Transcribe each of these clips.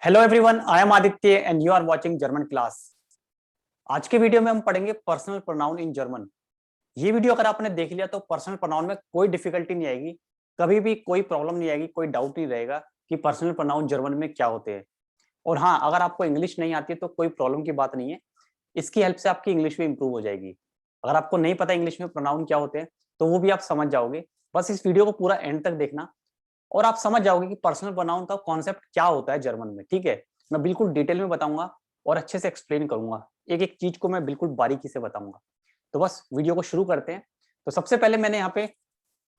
Hello everyone, I am Aditya and you are watching German class. आज के video में हम पढ़ेंगे पर्सनल प्रोनाउन इन जर्मन। ये वीडियो अगर आपने देख लिया तो पर्सनल प्रोनाउन में कोई डिफिकल्टी नहीं आएगी, कभी भी कोई प्रॉब्लम नहीं आएगी, कोई डाउट नहीं रहेगा कि पर्सनल प्रोनाउन जर्मन में क्या होते हैं। और हाँ, अगर आपको इंग्लिश नहीं आती है तो कोई प्रॉब्लम की बात नहीं है, इसकी हेल्प से आपकी इंग्लिश भी इंप्रूव हो जाएगी। अगर आपको नहीं पता इंग्लिश में प्रोनाउन क्या होते हैं तो वो भी आप समझ जाओगे। बस इस वीडियो को पूरा एंड तक देखना और आप समझ जाओगे कि पर्सनल प्रोनाउन का कॉन्सेप्ट क्या होता है जर्मन में। ठीक है, मैं बिल्कुल डिटेल में बताऊंगा और अच्छे से एक्सप्लेन करूंगा, एक एक चीज को मैं बिल्कुल बारीकी से बताऊंगा। तो बस वीडियो को शुरू करते हैं। तो सबसे पहले मैंने यहाँ पे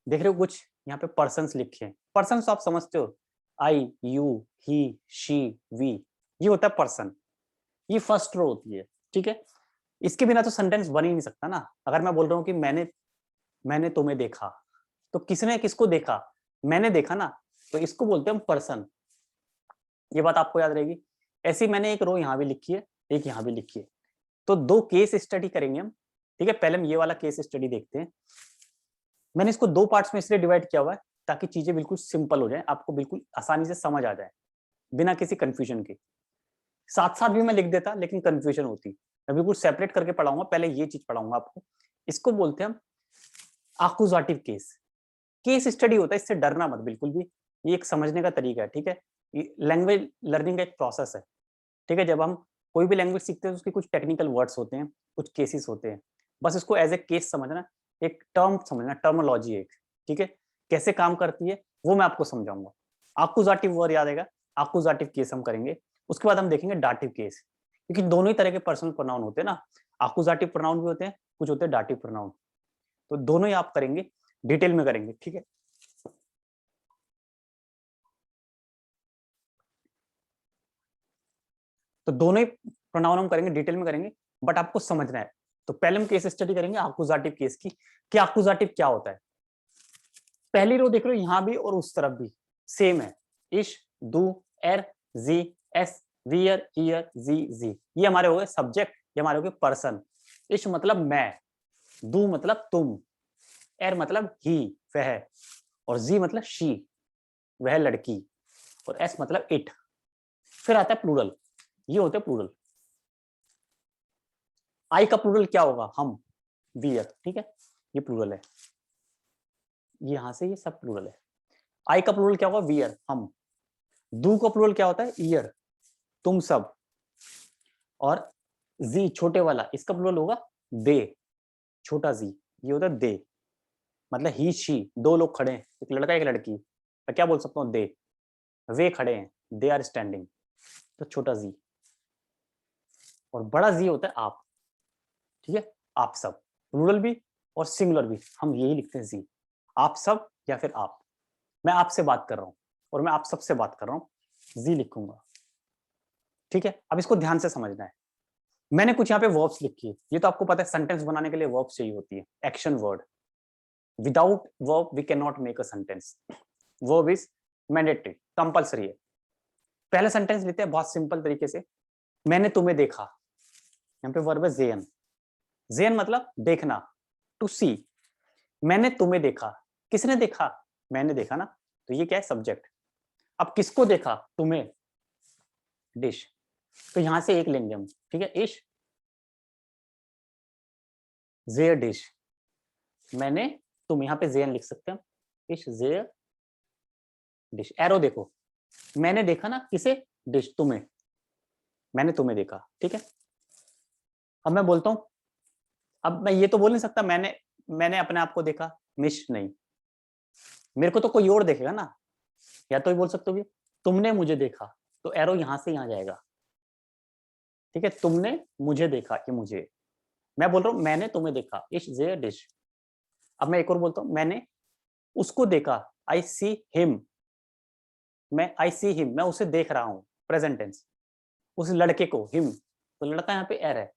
देख रहे हो कुछ यहाँ पे पर्सन्स लिखे हैं। पर्सन्स आप समझते हो, आई, यू, ही, शी, वी, ये होता है पर्सन। ये फर्स्ट रो होती है। ठीक है, इसके बिना तो सेंटेंस बन ही नहीं सकता ना। अगर मैं बोल रहा हूँ कि मैंने तुम्हें देखा, तो किसने किसको देखा? मैंने देखा ना, तो इसको बोलते हैं हम पर्सन। ये बात आपको याद रहेगी। ऐसी मैंने एक रो यहाँ भी लिखी है, एक यहाँ भी लिखी है। तो दो केस स्टडी करेंगे हम। ठीक है, पहले हम ये वाला केस स्टडी देखते हैं। मैंने इसको दो पार्ट्स में इसलिए डिवाइड किया हुआ है ताकि चीजें बिल्कुल सिंपल हो जाए, आपको बिल्कुल आसानी से समझ आ जाए बिना किसी कंफ्यूजन के। साथ साथ भी मैं लिख देता लेकिन कंफ्यूजन होती। मैं बिल्कुल सेपरेट करके पढ़ाऊंगा, पहले ये चीज पढ़ाऊंगा आपको। इसको बोलते हैं हम आकुजाटिव केस। केस स्टडी होता है, इससे डरना मत बिल्कुल भी। ये एक समझने का तरीका है। ठीक है, लैंग्वेज लर्निंग का एक प्रोसेस है। ठीक है, जब हम कोई भी लैंग्वेज सीखते हैं तो उसके कुछ टेक्निकल वर्ड्स होते हैं, कुछ केसेस होते हैं। बस इसको एज ए केस समझना, एक टर्म समझना, टर्मोलॉजी एक। ठीक है, कैसे काम करती है वो मैं आपको समझाऊंगा। आकुजाटिव वर्ड याद आएगा, आकुजाटिव केस हम करेंगे। उसके बाद हम देखेंगे डाटिव केस, क्योंकि दोनों ही तरह के पर्सनल प्रोनाउन होते हैं ना। आकुजाटिव प्रोनाउन भी होते हैं, कुछ होते हैं डाटिव प्रोनाउन। तो दोनों ही आप करेंगे, डिटेल में करेंगे। ठीक है, तो दोनों ही प्रोनाउन हम करेंगे, डिटेल में करेंगे, बट आपको समझना है। तो पहले हम केस स्टडी करेंगे आकुजाटिव केस की, कि आकुजाटिव क्या होता है। पहली रो देख रहे हो, यहां भी और उस तरफ भी सेम है। इश, दू, एर, जी, एस, वियर, ईयर, जी, ये हमारे हो गए सब्जेक्ट, ये हमारे हो गए पर्सन। इश मतलब मैं, दू मतलब तुम, एर मतलब ही वह, और जी मतलब शी वह लड़की, और एस मतलब इट। फिर आता है प्लूरल, ये होते हैं प्लूरल। आई का प्लूरल क्या होगा? हम, वियर। ठीक है, ये प्लूरल है, यहां से ये सब प्लूरल है। आई का प्लूरल क्या होगा? वियर, हम। दू का प्लूरल क्या होता है? ईयर, तुम सब। और जी छोटे वाला, इसका प्लूरल होगा दे, छोटा जी, ये होता है दे। मतलब ही शी, दो लोग खड़े हैं, एक लड़का एक लड़की, मैं क्या बोल सकता हूँ? दे, वे खड़े हैं, दे आर स्टैंडिंग, तो छोटा जी। और बड़ा जी होता है आप। ठीक है, आप सब, प्लूरल भी और सिंगुलर भी हम यही लिखते हैं, जी, आप सब या फिर आप। मैं आपसे बात कर रहा हूं और मैं आप सबसे बात कर रहा हूं, जी लिखूंगा। ठीक है, अब इसको ध्यान से समझना है। मैंने कुछ यहाँ पे वर्ब्स लिखी है, ये तो आपको पता है सेंटेंस बनाने के लिए वर्ब्स चाहिए होती है, action word. Without verb we can not make a sentence. Verb is mandatory, compulsory है। पहले सेंटेंस लेते हैं बहुत सिंपल तरीके से, मैंने तुम्हें देखा। यहाँ पे वर्ब है जेन। जेन मतलब देखना, टू सी। मैंने तुम्हें देखा, किसने देखा? मैंने देखा ना, तो ये क्या है? सब्जेक्ट। अब किसको देखा? तुम्हें, डिश। तो यहां से एक लेंगे हम। ठीक है, इश जेयर डिश। मैंने तुम, यहाँ पे जेन लिख सकते हैं, इश जेयर डिश। एरो देखो, मैंने देखा ना किसे? डिश, तुम्हें। मैंने तुम्हें देखा। ठीक है, अब मैं बोलता हूं, अब मैं ये तो बोल नहीं सकता मैंने अपने आप को देखा, मिश नहीं, मेरे को तो कोई और देखेगा ना। या तो ये बोल सकते हो कि तुमने मुझे देखा, तो एरो यहां से यहां जाएगा। ठीक है, तुमने मुझे देखा, ये मुझे। मैं बोल रहा हूं मैंने तुम्हें देखा, इश जेयर डिश। अब मैं एक और बोलता हूं, मैंने उसको देखा, आई सी हिम। मैं आई सी हिम, मैं उसे देख रहा हूं, प्रेजेंट टेंस। उस लड़के को, हिम, तो लड़का यहाँ पे एर है,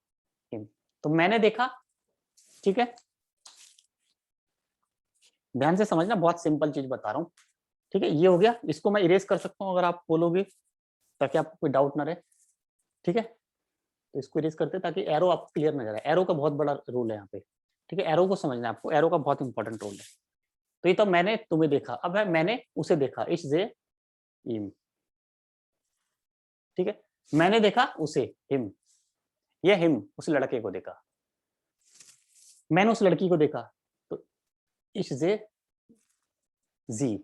हिम। तो मैंने देखा। ठीक है, ध्यान से समझना, बहुत सिंपल चीज बता रहा हूँ। ठीक है, ये हो गया, इसको मैं इरेज कर सकता हूँ अगर आप बोलोगे, ताकि आपको कोई डाउट ना रहे। ठीक है, तो इसको इरेज करते हैं ताकि एरो आपको क्लियर नजर आए। एरो का बहुत बड़ा रोल है यहाँ पे। ठीक है, एरो को समझना है आपको, एरो का बहुत इंपॉर्टेंट रोल है। तो ये तो मैंने तुम्हें देखा, अब है मैंने उसे देखा, इश जे इम। ठीक है, मैंने देखा उसे, हिम, ये हिम उस लड़के को देखा, मैंने उस लड़की को देखा, तो इश जे जी,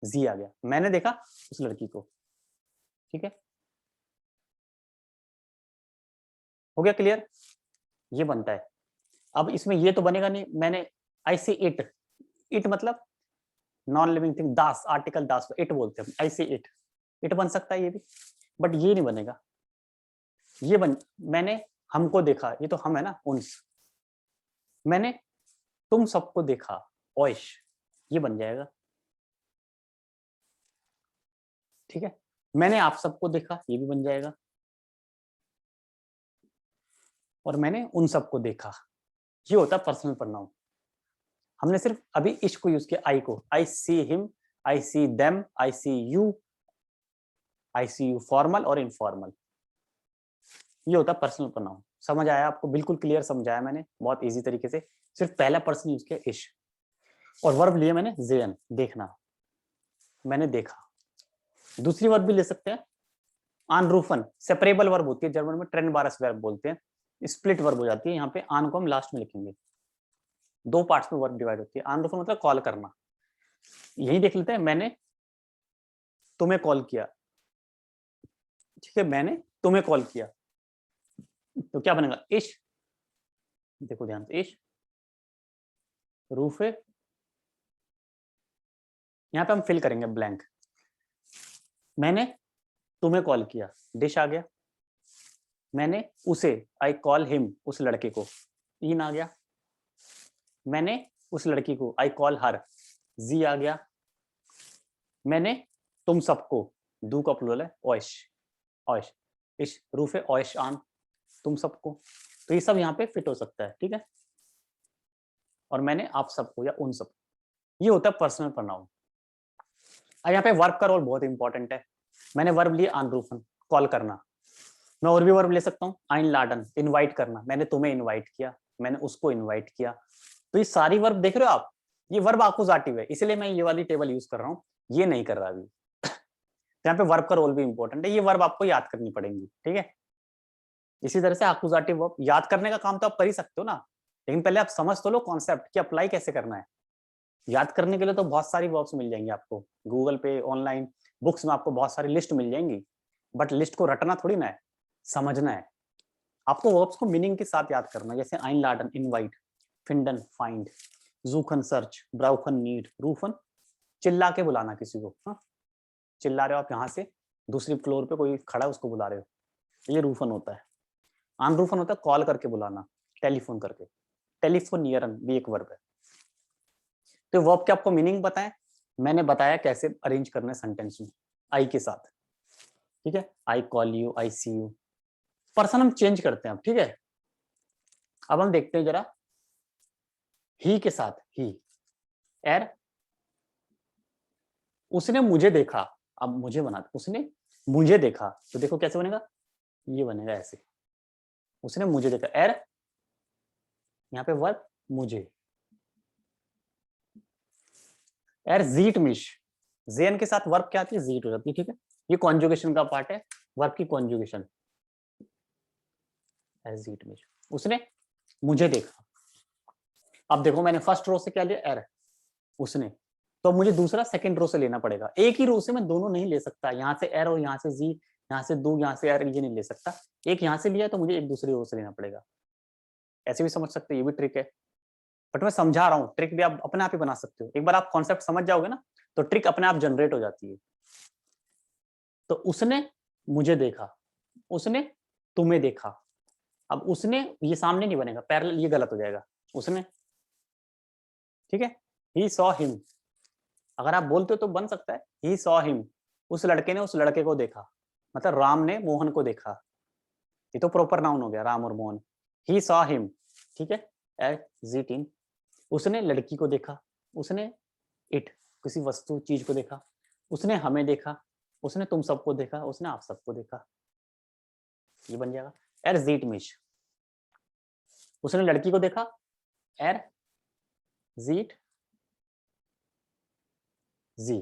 जी आ गया, मैंने देखा उस लड़की को। ठीक है, हो गया क्लियर? ये बनता है। अब इसमें ये तो बनेगा नहीं, मैंने आई सी इट, इट मतलब non living thing, Das, article Das, it बोलते हैं, आई सी इट, इट बन सकता है ये भी, बट ये नहीं बनेगा। ये बन, मैंने हमको देखा, ये तो हम है ना, उन्स, मैंने तुम सबको देखा, ओइश, ये बन जाएगा। ठीक है, मैंने आप सबको देखा, ये भी बन जाएगा, और मैंने उन सबको देखा, ये होता है पर्सनल प्रोनाउन। हमने सिर्फ अभी इश को यूज किया, आई को, आई सी हिम, आई सी देम, आई सी यू, आई सी यू फॉर्मल और इनफॉर्मल, ये होता है पर्सनल प्रोनाउन। समझ आया आपको? बिल्कुल क्लियर समझाया मैंने, बहुत इजी तरीके से। सिर्फ पहला पर्सन यूज किया इश, और वर्ब लिए मैंने जेन, देखना, मैंने देखा। दूसरी वर्ब भी ले सकते हैं, आनरूफन, सेपरेबल वर्ब होती है जर्मन में, ट्रेन बारस वर्ब बोलते हैं, स्प्लिट वर्ब हो जाती है। यहाँ पे आन को हम लास्ट में लिखेंगे, दो पार्ट्स में वर्ब डिवाइड होती है। आनरूफन मतलब कॉल करना, यही देख लेते हैं, मैंने तुम्हें कॉल किया, ठीक है, मैंने तुम्हें कॉल किया, तो क्या बनेगा, इश, देखो ध्यान से, इश रूफे, यहाँ पे हम फिल करेंगे ब्लैंक, मैंने तुम्हें कॉल किया, डिश आ गया, मैंने उसे, आई कॉल हिम, उस लड़के को, इन आ गया, मैंने उस लड़की को, आई कॉल हर, जी आ गया, मैंने तुम सबको, दू का प्लूरल है, ओइश, ओइश, इश रूफे ओइश आन, तुम सबको, तो ये सब यहाँ पे फिट हो सकता है। ठीक है, और मैंने आप सबको या उन सबको, ये होता है पर्सनल प्रोनाउन। अब यहाँ पे वर्ब का रोल बहुत इंपॉर्टेंट है। मैंने वर्ब लिया आनरूफन, कॉल करना, मैं और भी वर्ब ले सकता हूँ, आइन लाडन, इनवाइट करना, मैंने तुम्हें इनवाइट किया, मैंने उसको इनवाइट किया, तो ये सारी वर्ब देख रहे हो आप, ये वर्ब एक्कुजेटिव है, इसलिए मैं ये वाली टेबल यूज कर रहा हूँ, ये नहीं कर रहा अभी। यहाँ पे वर्ब का रोल भी इंपॉर्टेंट है, ये वर्ब आपको याद करनी पड़ेंगी। ठीक है, इसी तरह से एक्कुजेटिव वर्ब याद करने का काम तो आप कर ही सकते हो ना, लेकिन पहले आप समझ तो लो कॉन्सेप्ट कि अप्लाई कैसे करना है। याद करने के लिए तो बहुत सारी वर्ब्स मिल जाएंगी आपको, गूगल पे, ऑनलाइन बुक्स में आपको बहुत सारी लिस्ट मिल जाएंगी, बट लिस्ट को रटना थोड़ी ना है, समझना है आपको। वर्ब्स को मीनिंग के साथ याद करना है, जैसे आइन लाडन इनवाइट, फिंडन फाइंड, जूखन सर्च, ब्राउखन नीड, रूफन चिल्ला के बुलाना किसी को, हाँ चिल्ला रहे हो आप यहाँ से, दूसरी फ्लोर पे कोई खड़ा है उसको बुला रहे हो, ये रूफन होता है। आन रूफन होता है कॉल करके बुलाना, टेलीफोन करके, टेलीफोनियरन भी एक वर्ब है। तो वर्ब के आपको मीनिंग बताएं, मैंने बताया कैसे अरेंज करना है सेंटेंस में, आई के साथ। ठीक है, I call you, I C you, person हम चेंज करते हैं अब। ठीक है, अब हम देखते हैं जरा ही के साथ, ही, एर, उसने मुझे देखा, अब मुझे बना, उसने मुझे देखा, तो देखो कैसे बनेगा, ये बनेगा ऐसे, उसने मुझे देखा, एर, यहाँ पे वर्ब मुझे, एर जीट मिश, जेन के साथ वर्ब क्या आती है, जीट हो जाती है। ठीक है, ये कॉन्जुगेशन का पार्ट है, वर्ब की कॉन्जुगेशन, जीट मिश, उसने मुझे देखा। अब देखो मैंने फर्स्ट रो से क्या लिया, एर, उसने, तो मुझे दूसरा सेकंड रो से लेना पड़ेगा, एक ही रो से मैं दोनों नहीं ले सकता, यहाँ से एर और यहाँ से जी, यहाँ से दो, यहाँ से एर, ये नहीं ले सकता, एक यहाँ से लिया तो मुझे एक दूसरी रो से लेना पड़ेगा। ऐसे भी समझ सकते हो, ये भी ट्रिक है, बट मैं समझा रहा हूँ, ट्रिक भी आप अपने आप ही बना सकते हो, एक बार आप कॉन्सेप्ट समझ जाओगे ना तो ट्रिक अपने आप जनरेट हो जाती है। तो उसने मुझे देखा, उसने तुम्हें देखा, अब उसने ये सामने नहीं बनेगा, पैरेलल, ये गलत हो जाएगा, उसने, ठीक है, ही सॉ हिम, अगर आप बोलते हो तो बन सकता है ही सॉ हिम, उस लड़के ने उस लड़के को देखा, मतलब राम ने मोहन को देखा, ये तो प्रॉपर नाउन हो गया, राम और मोहन, ही सॉ हिम। ठीक है, एट जी, उसने लड़की को देखा, उसने इट, किसी वस्तु चीज को देखा, उसने हमें देखा, उसने तुम सबको देखा, उसने आप सबको देखा, ये बन जाएगा, एर जीट मिश, उसने लड़की को देखा, एर जीट जी।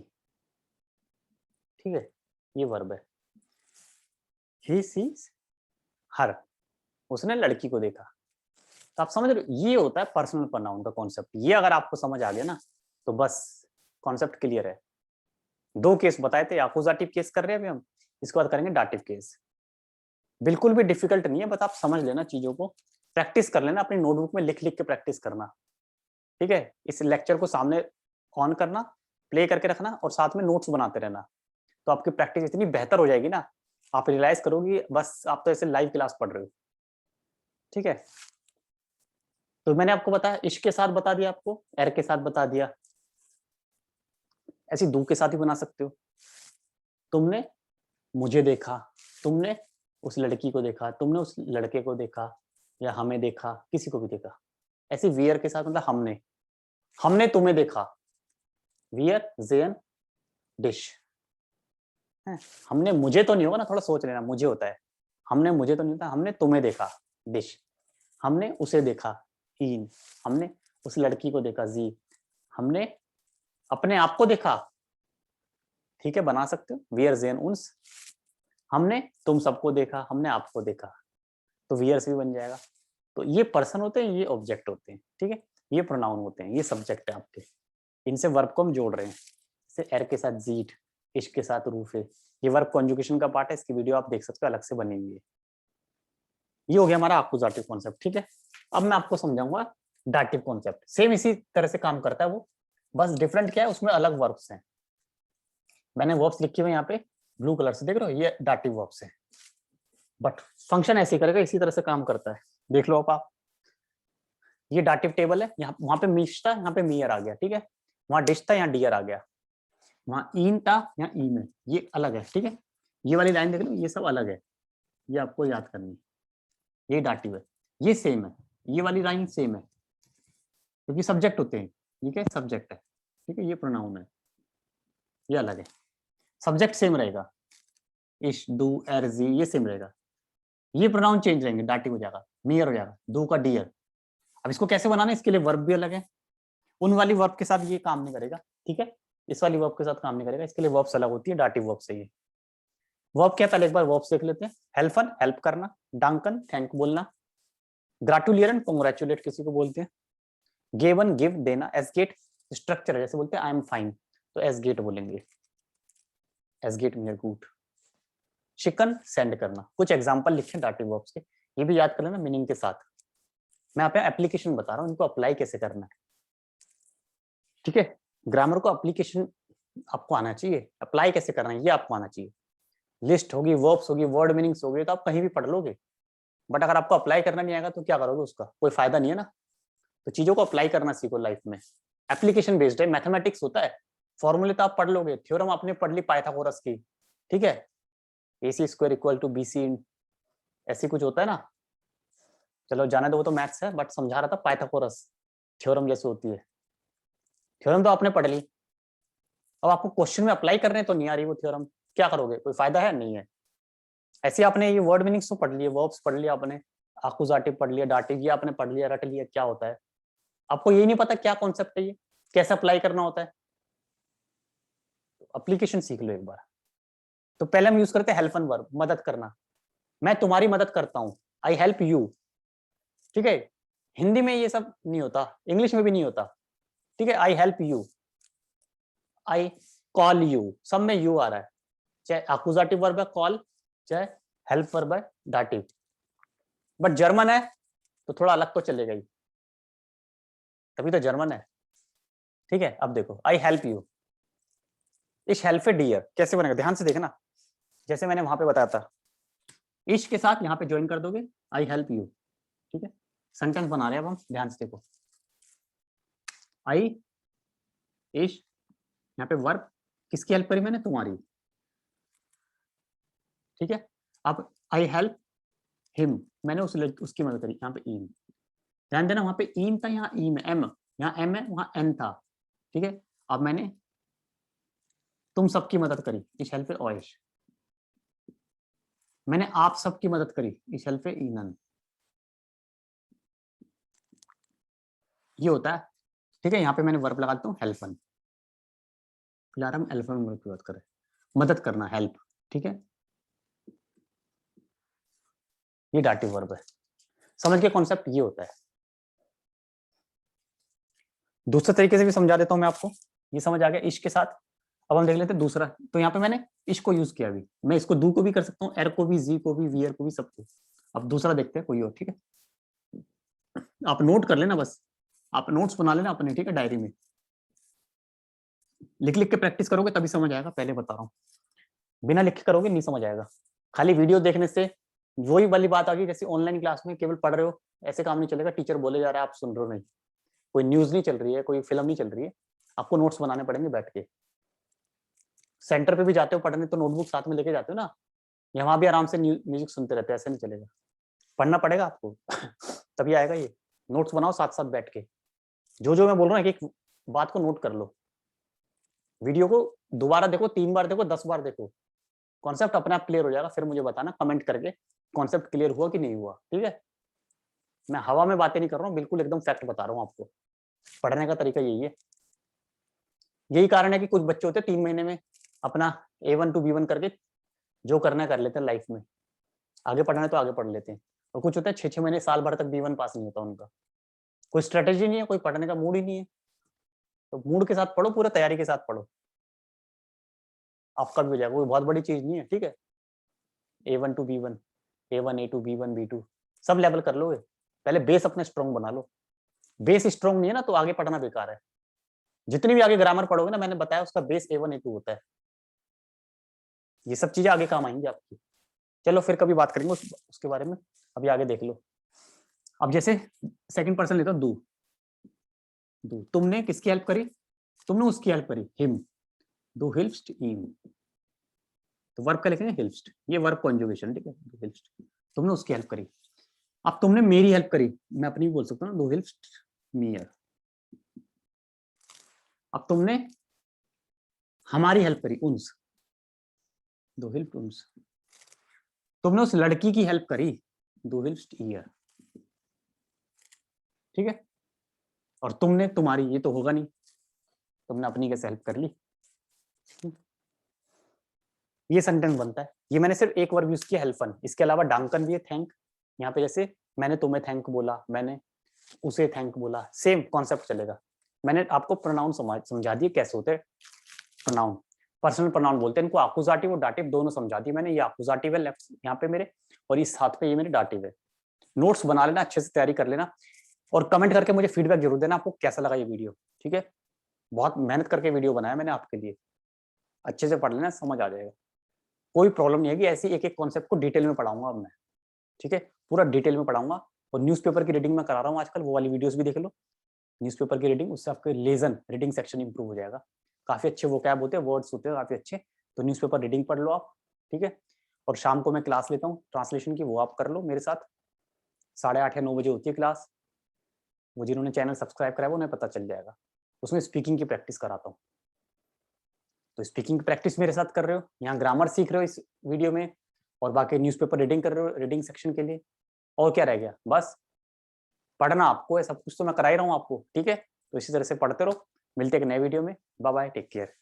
ठीक है, ये वर्ब है। ही सीज हर, उसने लड़की को देखा। तो आप समझ रहे हो, ये होता है पर्सनल प्रोनाउन का कॉन्सेप्ट। ये अगर आपको समझ आ गया ना तो बस कॉन्सेप्ट क्लियर है। दो केस बताए थे, अक्यूजेटिव केस कर रहे हैं अभी हम, इसके बाद करेंगे डाटिव केस। बिल्कुल भी डिफिकल्ट नहीं है, बस आप समझ लेना चीजों को, प्रैक्टिस कर लेना, अपनी नोटबुक में लिख लिख के प्रैक्टिस करना। ठीक है, इस लेक्चर को सामने ऑन करना, प्ले करके रखना और साथ में नोट्स बनाते रहना, तो आपकी प्रैक्टिस इतनी बेहतर हो जाएगी ना, आप रियलाइज करोगी बस आप तो ऐसे लाइव क्लास पढ़ रहे हो। ठीक है, तो मैंने आपको बताया, इश्क के साथ बता दिया, आपको एर के साथ बता दिया, ऐसी दो के साथ भी बना सकते हो। तुमने मुझे देखा, तुमने उस लड़की को देखा, तुमने उस लड़के को देखा, या हमें देखा, किसी को भी देखा। ऐसी वियर के साथ मतलब हमने, हमने तुम्हें देखा, वियर जेन डिश है। हमने मुझे तो नहीं होगा ना, थोड़ा सोच लेना, मुझे होता है, हमने मुझे तो नहीं होता, हमने तुम्हें देखा डिश, हमने उसे देखा इन, हमने उस लड़की को देखा जी, हमने अपने आप को देखा, ठीक है बना सकते हो वियर जेन उन्स, हमने तुम सबको देखा, हमने आपको देखा, तो वियर्स भी बन जाएगा। तो ये पर्सन होते हैं, ये ऑब्जेक्ट होते हैं। ठीक है, ये प्रोनाउन होते हैं, ये सब्जेक्ट है आपके, इनसे वर्ब को हम जोड़ रहे हैं। जैसे एर के साथ जीट, इश्क के साथ रूफ है, ये वर्ब कॉन्जुगेशन का पार्ट है, इसकी वीडियो आप देख सकते हो, अलग से बनी हुई है। ये हो गया हमारा अक्यूजेटिव कॉन्सेप्ट। ठीक है, अब मैं आपको समझाऊंगा डाटिव कॉन्सेप्ट। सेम इसी तरह से काम करता है वो, बस डिफरेंट क्या है, उसमें अलग वर्ब्स हैं। मैंने वर्ब्स लिखे हुए यहाँ पे ब्लू कलर से, देख रहे हो, ये डाटिव वर्ब्स है, बट फंक्शन ऐसे करेगा, इसी तरह से काम करता है। देख लो आप, ये डाटिव टेबल है, यहाँ वहां पे मीश था, यहाँ पे मियर आ गया। ठीक है, वहां डिश था, यहाँ डियर आ गया, वहां इन था, यहाँ इन है, ये अलग है। ठीक है, ये वाली लाइन देख लो, ये सब अलग है, ये आपको याद करनी है, ये डाटिव है, ये सेम है, ये वाली लाइन सेम है, क्योंकि सब्जेक्ट होते हैं, ये क्या सब्जेक्ट है। ठीक है, ये प्रोनाउन है, ये अलग है, सब्जेक्ट सेम रहेगा, इश डू एर जी ये सेम रहेगा, ये प्रोनाउन चेंज रहेंगे, डाटिव हो जाएगा, मियर हो जाएगा, डू का डियर। अब इसको कैसे बनाना है, इसके लिए वर्ब भी अलग है, उन वाली वर्ब के साथ ये काम नहीं करेगा। ठीक है, इस वाली वर्ब के साथ काम नहीं करेगा, इसके लिए वर्ब्स अलग होती है, डाटिव वर्ब से। ये वर्ब क्या, पहले एक बार वर्ब्स देख लेते हैं। हेल्फन हेल्प करना, डांकन थैंक बोलना, ग्रेटुलियरन कांग्रेचुलेट किसी को बोलते हैं, गिवन गिव देना, एसगेट स्ट्रक्चर है, जैसे बोलते हैं आई एम फाइन, तो एसगेट बोलेंगे, एसगेट नियर गुड। शिकन सेंड करना, कुछ एग्जांपल लिखे डाटिव वर्ब्स के, ये भी याद कर लेना मीनिंग के साथ। मैं यहाँ पे एप्लीकेशन बता रहा हूँ, इनको अप्लाई कैसे करना है। ठीक है, ग्रामर को एप्लीकेशन आपको आना चाहिए, अप्लाई कैसे करना है ये आपको आना चाहिए। लिस्ट होगी, वर्ब्स होगी, वर्ड मीनिंग्स होगी, तो आप कहीं भी पढ़ लोगे, बट अगर आपको अप्लाई करना नहीं आएगा तो क्या करोगे, उसका कोई फायदा नहीं है ना। तो चीजों को अप्लाई करना सीखो लाइफ में, एप्लीकेशन बेस्ड है, मैथमेटिक्स होता है, फॉर्मूले तो आप पढ़ लोगे, थ्योरम आपने पढ़ ली पाइथागोरस की। ठीक है, AC square equal to BC, ऐसी कुछ होता है ना, चलो जाने दो, वो तो मैथ्स है, बट समझा रहा था पाइथागोरस, थ्योरम जैसे होती है, थ्योरम तो आपने पढ़ ली। अब आपको क्वेश्चन में अप्लाई करने तो नहीं आ रही वो थ्योरम, क्या करोगे, कोई फायदा है नहीं है। ऐसे आपने ये वर्ड मीनिंग्स तो पढ़ लिए, वर्ब्स पढ़ लिया आपने, आकुजाटिव पढ़ लिया, डाटिव ये आपने पढ़ लिया, रट लिया क्या होता है, आपको यही नहीं पता क्या कॉन्सेप्ट है, ये कैसे अप्लाई करना होता है। एप्लीकेशन सीख लो एक बार। तो पहले हम यूज करते हैं हेल्प एंड वर्ब, मदद करना, मैं तुम्हारी मदद करता हूँ, आई हेल्प यू। ठीक है, हिंदी में ये सब नहीं होता, इंग्लिश में भी नहीं होता। ठीक है, I help you, I call you, सब में यू आ रहा है, चाहे अक्यूजेटिव वर्ब है कॉल, चाहे हेल्प वर्ब है डाटिव। बट जर्मन है तो थोड़ा अलग तो चलेगा ही, तभी तो जर्मन है। ठीक है, अब देखो आई हेल्प यू, इश हेल्प डियर कैसे बनेगा, ध्यान से देखना, जैसे मैंने वहां पे बताया था, इश के साथ यहाँ पे ज्वाइन कर दोगे आई हेल्प यू। ठीक है, सेंटेंस बना रहे हैं अब हम, ध्यान से देखो, आई इश, यहाँ पे वर्ब, किसकी हेल्प करी मैंने, तुम्हारी। ठीक है, अब आई हेल्प हिम, मैंने उसकी मदद करी, यहाँ पे इन, ध्यान देना वहां पे इन था, यहाँ ई में एम, यहाँ एम है, वहां एन था। ठीक है, अब मैंने तुम सबकी मदद करी, इस हेल्प ओइश, मैंने आप सबकी मदद करी, इस हेल्प ईनन, ये होता है। ठीक है, यहाँ पे मैंने वर्ब लगाता हूँ हेल्पन, फिलहाल हम हेल्पन की बात करें, मदद करना हेल्प। ठीक है, ये डाटिव वर्ब है। समझ के कॉन्सेप्ट ये होता है। दूसरे तरीके से भी समझा देता हूं मैं आपको। ये समझ आ गया इश के साथ। अब हम देख लेते हैं दूसरा। तो यहाँ पे मैंने इश को यूज किया। अभी मैं इसको डू को भी कर सकता हूँ, एर को भी, जी को भी, वियर को भी, सबको। अब दूसरा देखते हैं कोई और। ठीक है, आप नोट कर लेना, बस आप नोट्स बना लेना अपने, ठीक है, डायरी में लिख लिख के प्रैक्टिस करोगे तभी समझ आएगा, पहले बता रहा हूँ। बिना लिख के करोगे नहीं समझ आएगा। खाली वीडियो देखने से वही वाली बात आ गई, जैसे ऑनलाइन क्लास में केवल पढ़ रहे हो, ऐसे काम नहीं चलेगा। टीचर बोले जा रहा है, आप सुन रहे हो नहीं, कोई न्यूज नहीं चल रही है, कोई फिल्म नहीं चल रही है, आपको नोट्स बनाने पड़ेंगे बैठ के। सेंटर पे भी जाते हो पढ़ने तो नोटबुक साथ में लेके जाते हो ना, यहाँ भी आराम से म्यूजिक सुनते रहते हैं, ऐसे नहीं चलेगा, पढ़ना पड़ेगा आपको तभी आएगा ये। नोट्स बनाओ साथ साथ बैठ के, जो जो मैं बोल रहा हूँ एक एक बात को नोट कर लो। वीडियो को दोबारा देखो, 3 बार देखो, 10 बार देखो, कॉन्सेप्ट अपने आप क्लियर हो जाएगा। फिर मुझे बताना कमेंट करके कॉन्सेप्ट क्लियर हुआ कि नहीं हुआ, ठीक है। मैं हवा में बातें नहीं कर रहा हूँ, बिल्कुल एकदम फैक्ट बता रहा हूँ आपको। पढ़ने का तरीका यही है। यही कारण है कि कुछ बच्चे होते हैं 3 महीने में अपना A1 to B1 करके जो करना है कर लेते हैं लाइफ में, आगे पढ़ना है तो आगे पढ़ लेते हैं। और कुछ होता है 6-6 महीने साल भर तक B1 पास नहीं होता उनका, कोई स्ट्रेटेजी नहीं है, कोई पढ़ने का मूड ही नहीं है। तो मूड के साथ पढ़ो, पूरा तैयारी के साथ पढ़ो, आपका भी हो जाएगा। कोई बहुत बड़ी चीज नहीं है, ठीक है। A1 to B1, A1 A2 B1 B2 sub level कर लोगे। पहले बेस अपने स्ट्रॉन्ग बना लो। बेस स्ट्रॉन्ग नहीं है ना तो आगे पढ़ना बेकार है। जितनी भी आगे ग्रामर पढ़ोगे ना, मैंने बताया उसका बेस A1 A2 होता है। ये सब चीजें आगे काम आएंगी आपकी। चलो फिर कभी बात करेंगे उसके बारे में, अभी आगे देख लो। अब जैसे सेकंड पर्सन लेता हूं, दू। तुमने किसकी हेल्प करी? तुमने उसकी हेल्प करी, हिम। दू हेल्प्ड हिम। तो वर्ब का लिखेंगे हेल्प्ड, ये वर्ब कॉन्जुगेशन, ठीक है। दू हेल्प्ड, तुमने उसकी हेल्प करी। अब तुमने मेरी हेल्प करी, मैं अपनी भी बोल सकता हूँ, दू हेल्प्ड मीयर। अब तुमने हमारी हेल्प करी, उन्स। दू हेल्प्ड उन्स। तुमने उस लड़की की हेल्प करी, दू हेल्प्ड ईयर, ठीक है। और तुमने तुम्हारी, ये तो होगा नहीं, तुमने अपनी कैसे हेल्प कर ली। ये सेंटेंस बनता है। ये मैंने सिर्फ एक वर्ब यूज किया, हेल्पन। इसके अलावा डांकन भी है, थैंक। यहाँ पे जैसे मैंने तुम्हें थैंक बोला, मैंने उसे थैंक बोला, सेम कॉन्सेप्ट चलेगा। मैंने आपको प्रोनाउन समझा दिए कैसे होते हैं प्रोनाउन। पर्सनल प्रोनाउन बोलते हैं इनको, आकुजाटिव और डाटिव दोनों समझा दिए मैंने। ये आकुजाटिव है लेफ्ट यहाँ पे मेरे, और इस हाथ पे ये मेरे डाटिव है। नोट्स बना लेना, अच्छे से तैयारी कर लेना, और कमेंट करके मुझे फीडबैक जरूर देना आपको कैसा लगा ये वीडियो, ठीक है। बहुत मेहनत करके वीडियो बनाया मैंने आपके लिए, अच्छे से पढ़ लेना, समझ आ जाएगा। कोई प्रॉब्लम नहीं है कि ऐसी एक एक कॉन्सेप्ट को डिटेल में पढ़ाऊंगा अब मैं, ठीक है, पूरा डिटेल में पढ़ाऊंगा। और न्यूज़पेपर की रीडिंग मैं करा रहा हूँ आजकल, वो वाली वीडियोस भी देख लो, न्यूज़पेपर की रीडिंग, उससे आपके लेजन रीडिंग सेक्शन इंप्रूव हो जाएगा। काफी अच्छे वोकैब होते हैं, वर्ड्स होते हैं काफी अच्छे। तो न्यूज़पेपर रीडिंग पढ़ लो आप, ठीक है। और शाम को मैं क्लास लेता हूँ ट्रांसलेशन की, वो आप कर लो मेरे साथ। 8:30 या 9 बजे होती है क्लास। वो जिन्होंने चैनल सब्सक्राइब करा है उन्हें पता चल जाएगा। उसमें स्पीकिंग की प्रैक्टिस कराता हूँ। तो स्पीकिंग की प्रैक्टिस मेरे साथ कर रहे हो, यहाँ ग्रामर सीख रहे हो इस वीडियो में, और बाकी न्यूज़पेपर रीडिंग कर रहे हो रीडिंग सेक्शन के लिए। और क्या रह गया, बस पढ़ना आपको है, सब कुछ तो मैं करा ही रहा हूँ आपको, ठीक है। तो इसी तरह से पढ़ते रहो। मिलते हैं एक नए वीडियो में, बाय बाय, टेक केयर।